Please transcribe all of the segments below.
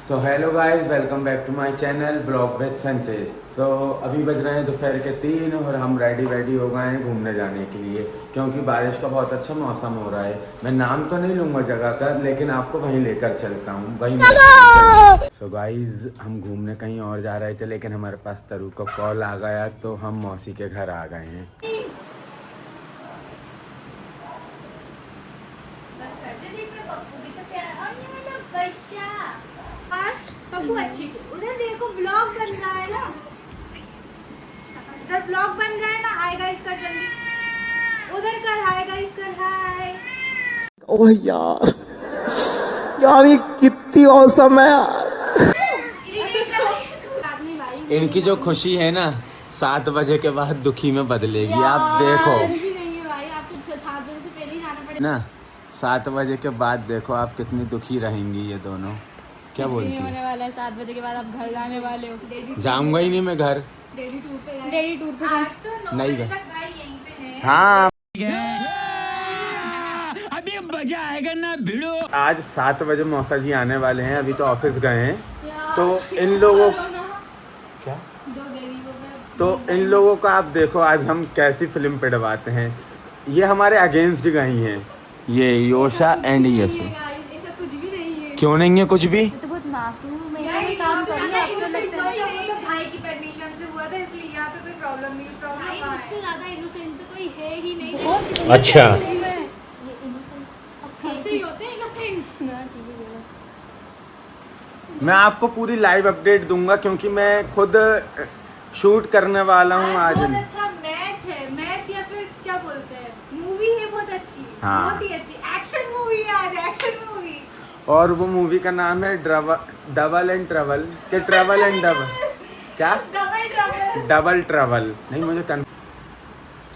So hello guys, welcome back to my channel blog with Sanjay. So अभी बज रहे हैं दोपहर के 3 और हम रेडी हो गए हैं घूमने जाने के लिए, क्योंकि बारिश का बहुत अच्छा मौसम हो रहा है। मैं नाम तो नहीं लूँगा जगह का, लेकिन आपको वहीं लेकर चलता हूँ, वहीं। सो गाइस, हम घूमने कहीं और जा रहे थे, लेकिन हमारे पास तरू का कॉल आ गया तो हम मौसी के घर आ गए हैं। पप्पू अच्छी उधर देखो ब्लॉग बन रहा है ना, उधर ब्लॉग बन रहा है ना। हाय गाइस कर जल्दी, उधर कर हाय गाइस कर हाय। ओह यार यार ये कितनी औसम है यार। इनकी जो खुशी है ना 7 बजे के बाद दुखी में बदलेगी, आप देखो नहीं है भाई, आपको 7 बजे से पहले ही जाना पड़ेगा ना। 7 बजे के बाद देखो आप कितनी दुखी रहेंगी ये दोनों। क्या बोलती होने है? वाला है 7 बजे के बाद आप घर जाने वाले हो। जाऊंगा ही नहीं मैं घर, डेली टूर पे आज तो नहीं गए। भाई यहीं पे है। हाँ, अभी मजा आएगा ना भिड़ो। आज 7 बजे मौसा जी आने वाले हैं, अभी तो ऑफिस गए हैं। तो इन लोगों क्या तो इन लोगों का आप देखो आज हम कैसी फिल्म पिटवाते हैं। ये हमारे अगेंस्ट गई हैं, ये योशा एंड यशु। ऐसा कुछ भी नहीं है। क्यों नहीं है कुछ भी? तो बहुत मासूम है, ऐसा काम कर रहा है। आपको लगता है तो भाई की परमिशन से हुआ था, इसलिए यहाँ पे कोई प्रॉब्लम नहीं। प्रॉब्लम मुझसे ज्यादा इनोसेंट तो कोई है ही नहीं। अच्छा, ऐसे ही होते हैं इनोसेंट। मैं आपको पूरी लाइव अपडेट दूंगा, क्योंकि मैं खुद शूट करने वाला हूँ आज। बहुत अच्छा मैच है, मैच या फिर क्या बोलते हैं, मूवी है बहुत अच्छी। हाँ। बहुत ही अच्छी एक्शन मूवी है आज, एक्शन मूवी। और वो मूवी का नाम है डबल एंड ट्रबल के ट्रबल एंड डबल क्या डबल ट्रबल नहीं, मुझे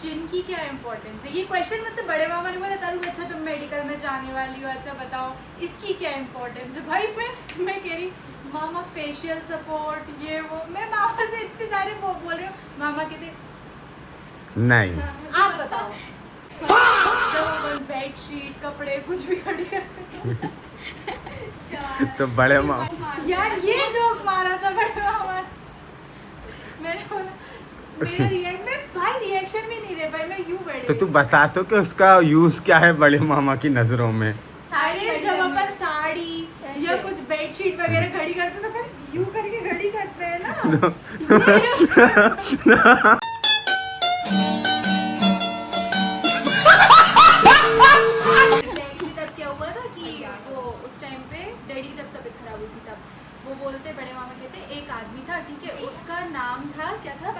जिनकी क्या इम्पोर्टेंस है, ये क्वेश्चन मुझसे बड़े मामा ने बोला तारू अच्छा तुम मेडिकल में जाने वाली हो, अच्छा बताओ इसकी क्या इम्पोर्टेंस है। भाई मैं कह रही मामा फेशियल सपोर्ट ये वो, मैं मामा से इतने सारे बोल रही हूँ। मामा कहते नहीं। आप बताओ बेड शीट कपड़े कुछ भी खड़ी करते तो बड़े मामा यार ये जोक मारा था बड़े मामा। मैंने बोला मेरा रिएक्शन भी नहीं दे पाई, मैं यूं बैठी। तो तू बता तो कि उसका यूज क्या है बड़े मामा की नजरों में। साड़ी, जब अपन साड़ी या कुछ बेडशीट वगैरह घड़ी करते तो फिर यूं करके घड़ी करते हैं ना। तब क्या हुआ था कि वो उस टाइम पे डैडी की तबीयत खराब हुई थी, तब वो बोलते बड़े मामा कहते एक आदमी था, ठीक है, उसका नाम था क्या था,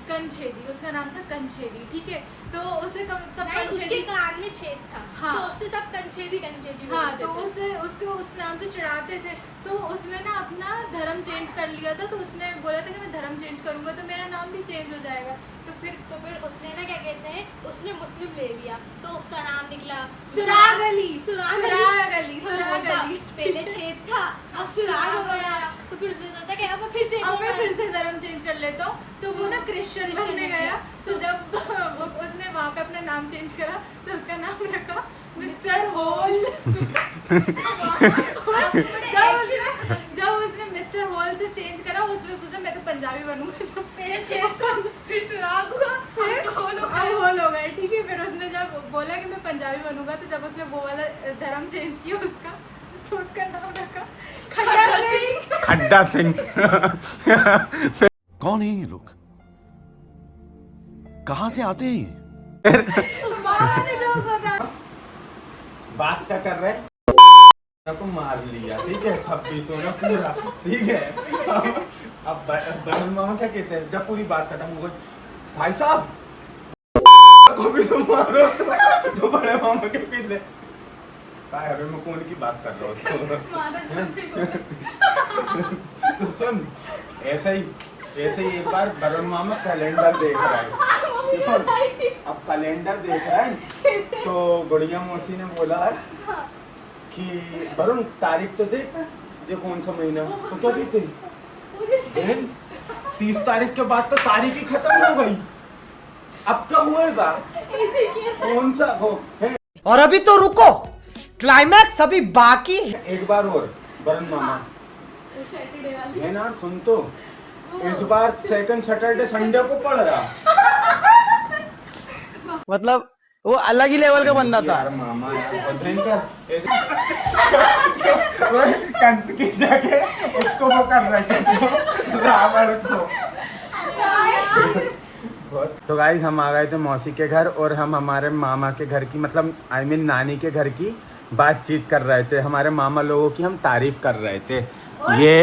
कंछेदी। उसका नाम था कंछेदी, ठीक है। तो उसे सब कंछेदी कान में छेद था। हाँ, तो उससे सब कंछेदी हाँ, तो उसको उस नाम से चिढ़ाते थे। तो उसने ना अपना धर्म चेंज कर लिया था। तो उसने बोला था कि मैं धर्म चेंज करूंगा तो मेरा नाम भी चेंज हो जाएगा। तो फिर उसने ना क्या कहते हैं, उसने मुस्लिम ले लिया तो उसका नाम निकला सुराग अली। पहले छेद था, अब सुराग हो गया। तो फिर उसने सोचा कि अब मैं फिर से धर्म चेंज कर लेता हूँ। तो वो ना क्रिश्चियन बनने गया। तो जब उसने वहाँ पे अपना नाम चेंज करा तो उसका नाम रखा मिस्टर होल। जब उसने मिस्टर होल से चेंज करा, उसने सोचा मैं तो पंजाबी बनूंगा। जब फिर सुराग हुआ, फिर होल हो गया, ठीक है। फिर उसने जब बोला कि मैं पंजाबी बनूंगा, तो जब उसने वो वाला धर्म चेंज किया उसका, तो उसका नाम रखा खड्डा सिंह। कौन है ये लोग, कहाँ से आते हैं ये? बात क्या कर रहे को मार लिया, ठीक है, 26 होना पूरा, ठीक है। अब बड़े मामा क्या कहते हैं जब पूरी बात खत्म हो गई, भाई साहब को भी तो मारो। तो बड़े मामा क्या कहते हैं, अरे मैं कौन की बात कर रहा हूँ। तो सुन, ऐसे ही एक बार वरुण मामा कैलेंडर देख रहा है। अब कैलेंडर देख रहा है तो गुड़िया मौसी ने बोला कि वरुण तारीख तो देख, जो कौन सा महीना। तो क्या कहते हैं 30 तारीख के बाद तो तारीख ही खत्म हो गई, अब क्या हुएगा, कौन सा वो है। और अभी तो रुको, क्लाइमैक्स अभी बाकी है। एक बार और वरुण मामा सैटरडे वाली है ना, सुन तो, इस बार सेकंड सैटरडे संडे को पड़ रहा। मतलब वो अलग ही लेवल का बंदा था। यार मामा यार बहुत भयंकर ऐसे वो कंस की जगह उसको वो कर रहे थे रावण को। तो गाइस हम आ गए थे मौसी के घर और हम हमारे मामा के घर की मतलब I mean नानी के घर की बातचीत कर रहे थे। हमारे मामा लोगों की हम तारीफ कर रहे थे। ये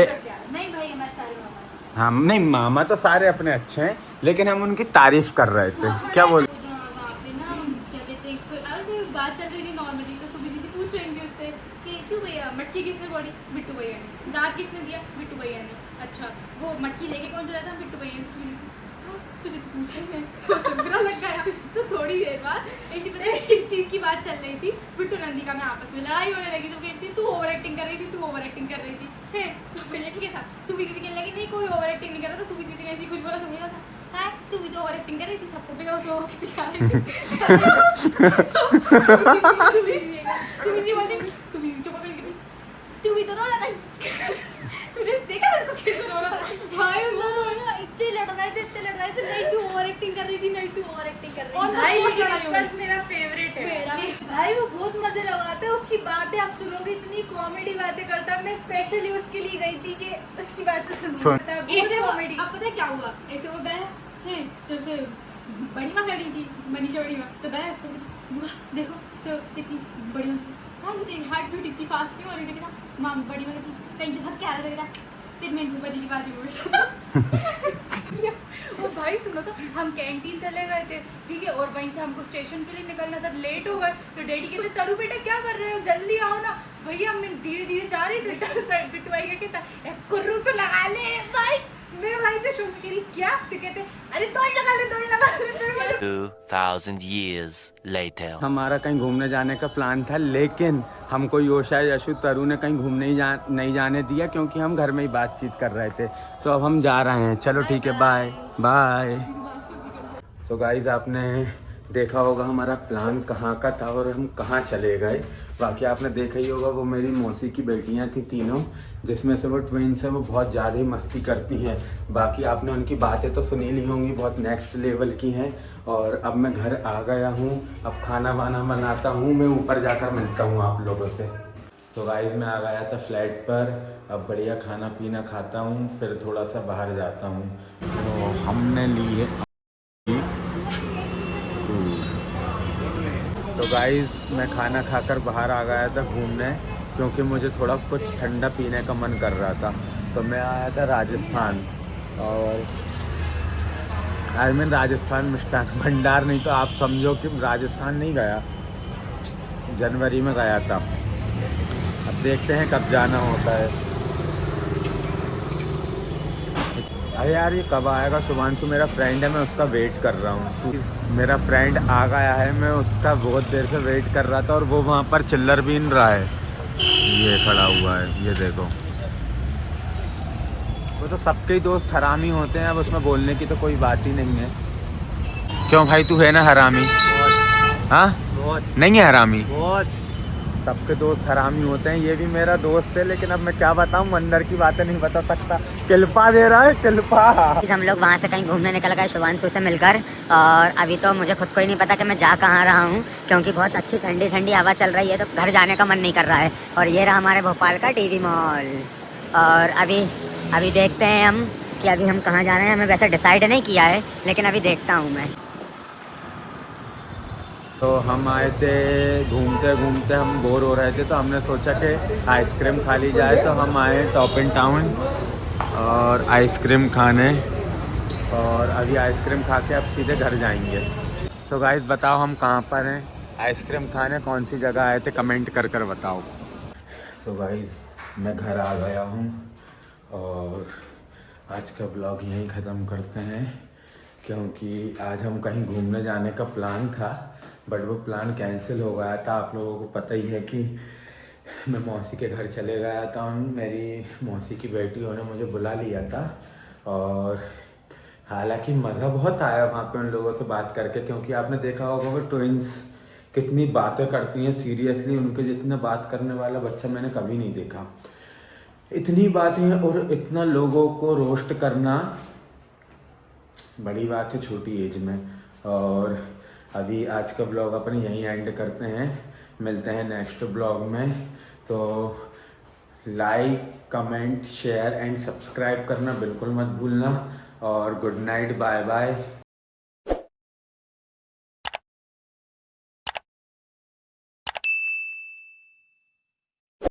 नहीं भाई हमारे सारे मामा हम नहीं, मामा तो सारे अपने अच्छे हैं लेकिन हम उनकी तारीफ कर रहे थे। क्या बोल वहाँ पे ना क्या कहते हैं, ऐसे बात चल रही थी नॉर्मली, तो सुबह दीदी पूछ रही थी उससे कि क्यों भैया मटकी किसने फोड़ी, बिट्टू भैया ने। दाग किसने दिया, बिट्टू भैया ने। अच्छा वो मटकी लेके कौन चला था, बिट्टू भैया ने। सुनी तुझे तो पूछा ही नहीं, तो सुनना लग गया। तो थोड़ी देर बाद ऐसी पता है इस चीज़ की बात चल रही थी, बिट्टू नंदिका में आपस में लड़ाई होने लगी। तो कहती तू ओवर एक्टिंग कर रही थी, तू ओवर एक्टिंग कर रही थी। है तो भैया क्या था, सुबह दीदी कहने लगी नहीं कोई ओवर एक्टिंग नहीं कर रहा था। सुबह दीदी ने ऐसी कुछ बोला तो भैया था है तू भी तो ओवर एक्टिंग कर रही थी, सबको बेहोश हो के दिखा रही थी। सुबह दीदी बोलती चुप कर गई, तू भी तो रो रहा था। तुझे देखा उसको कैसे रो रहा था भाई, वो ना इतने लड़ रहे थे, नहीं तू ओवर एक्टिंग कर रही थी, नहीं तू ओवर एक्टिंग कर रही थी। भाई लेकिन मेरा फेवरेट है मेरा भाई, वो बहुत मजे लगाता है, उसकी बातें आप सुनोगे, इतनी कॉमेडी बातें करता है। मैं स्पेशली उसके लिए गई थी कि उसकी बातें सुन। ऐसे कॉमेडी अब पता है क्या हुआ, ऐसे वो गया है तो उसे बड़ी माँ खड़ी थी, मनीषा बड़ी माँ, तो गया देखो तो कितनी बड़ी माँ हार्ट बीट इतनी फास्ट क्यों हो रही थी ना, माँ बड़ी माँ की कहीं से थक के आ रहा था। फिर मैं फूफा जी की बाजू में बैठा था। और भाई सुनो तो हम कैंटीन चले गए थे, ठीक है, और वहीं से हमको स्टेशन के लिए निकलना था, लेट हो गए। तो डैडी कहते तरू बेटा क्या कर रहे हो, जल्दी आओ ना। भैया मैं धीरे धीरे जा रही थी, बिट्टू भाई का कहता कुर्रू तो लगा ले भाई। मैं भाई पे शुरू करी क्या, तो कहते अरे दौड़ लगा ले, दौड़ लगा ले। फिर मुझे 2000 years later. हमारा कहीं घूमने जाने का प्लान था लेकिन हमको योशा यशु तरु ने कहीं घूमने नहीं जाने दिया क्योंकि हम घर में ही बातचीत कर रहे थे। तो अब हम जा रहे हैं, चलो ठीक है, बाय बाय। सो गाइज आपने देखा होगा हमारा प्लान कहाँ का था और हम कहाँ चले गए। बाकी आपने देखा ही होगा वो मेरी मौसी की बेटियाँ थी तीनों, जिसमें से वो ट्विन्स हैं, वो बहुत ज़्यादा ही मस्ती करती हैं। बाकी आपने उनकी बातें तो सुनी ली होंगी, बहुत नेक्स्ट लेवल की हैं। और अब मैं घर आ गया हूँ, अब खाना वाना बनाता हूँ, मैं ऊपर जाकर मिलता हूँ आप लोगों से। तो गाइस मैं आ गया था फ्लैट पर, अब बढ़िया खाना पीना खाता हूँ, फिर थोड़ा सा बाहर जाता हूँ। तो हमने ली है तो गाइस मैं खाना खाकर बाहर आ गया था घूमने क्योंकि मुझे थोड़ा कुछ ठंडा पीने का मन कर रहा था। तो मैं आया था राजस्थान, और आई मीन राजस्थान मिष्ठान भंडार, नहीं तो आप समझो कि राजस्थान नहीं गया, जनवरी में गया था। अब देखते हैं कब जाना होता है। अरे यार ये कब आएगा शुभांशु, मेरा फ्रेंड है, मैं उसका वेट कर रहा हूँ। मेरा फ्रेंड आ गया है, मैं उसका बहुत देर से वेट कर रहा था और वो वहाँ पर चिल्लर बीन रहा है, ये खड़ा हुआ है, ये देखो। वो तो सबके ही दोस्त हरामी होते हैं, अब उसमें बोलने की तो कोई बात ही नहीं है। क्यों भाई तू है ना हरामी? हाँ नहीं है हरामी, सबके दोस्त हरामी होते हैं, ये भी मेरा दोस्त है, लेकिन अब मैं क्या बताऊं, अंदर की बातें नहीं बता सकता। किल्पा दे रहा है, किल्पा। हम लोग वहाँ से कहीं घूमने निकल गए शुभांशु से मिलकर, और अभी तो मुझे खुद को ही नहीं पता कि मैं जा कहाँ रहा हूँ, क्योंकि बहुत अच्छी ठंडी ठंडी हवा चल रही है, तो घर जाने का मन नहीं कर रहा है। और ये रहा हमारे भोपाल का टीवी मॉल। और अभी देखते हैं हम कि अभी हम कहाँ जा रहे हैं। हमें वैसे डिसाइड नहीं किया है, लेकिन अभी देखता हूँ मैं। तो हम आए थे घूमते घूमते, हम बोर हो रहे थे, तो हमने सोचा कि आइसक्रीम खा ली जाए। तो हम आए टॉप इन टाउन और आइसक्रीम खाने, और अभी आइसक्रीम खा के अब सीधे घर जाएंगे। तो गाइस बताओ हम कहाँ पर हैं, आइसक्रीम खाने कौन सी जगह आए थे, कमेंट कर कर बताओ। सो गाइस मैं घर आ गया हूँ और आज का ब्लॉग यहीं ख़त्म करते हैं, क्योंकि आज हम कहीं घूमने जाने का प्लान था, बट वो प्लान कैंसिल हो गया था। आप लोगों को पता ही है कि मैं मौसी के घर चले गया था, मेरी मौसी की बेटियों ने मुझे बुला लिया था। और हालांकि मज़ा बहुत आया वहाँ पे उन लोगों से बात करके, क्योंकि आपने देखा होगा वो ट्विन्स कितनी बातें करती हैं, सीरियसली उनके जितना बात करने वाला बच्चा मैंने कभी नहीं देखा। इतनी बातें और इतना लोगों को रोस्ट करना बड़ी बात है छोटी एज में। और अभी आज का ब्लॉग अपन यहीं एंड करते हैं, मिलते हैं नेक्स्ट ब्लॉग में। तो like, comment, share and subscribe करना बिल्कुल मत भूलना। और गुड नाइट, बाय बाय।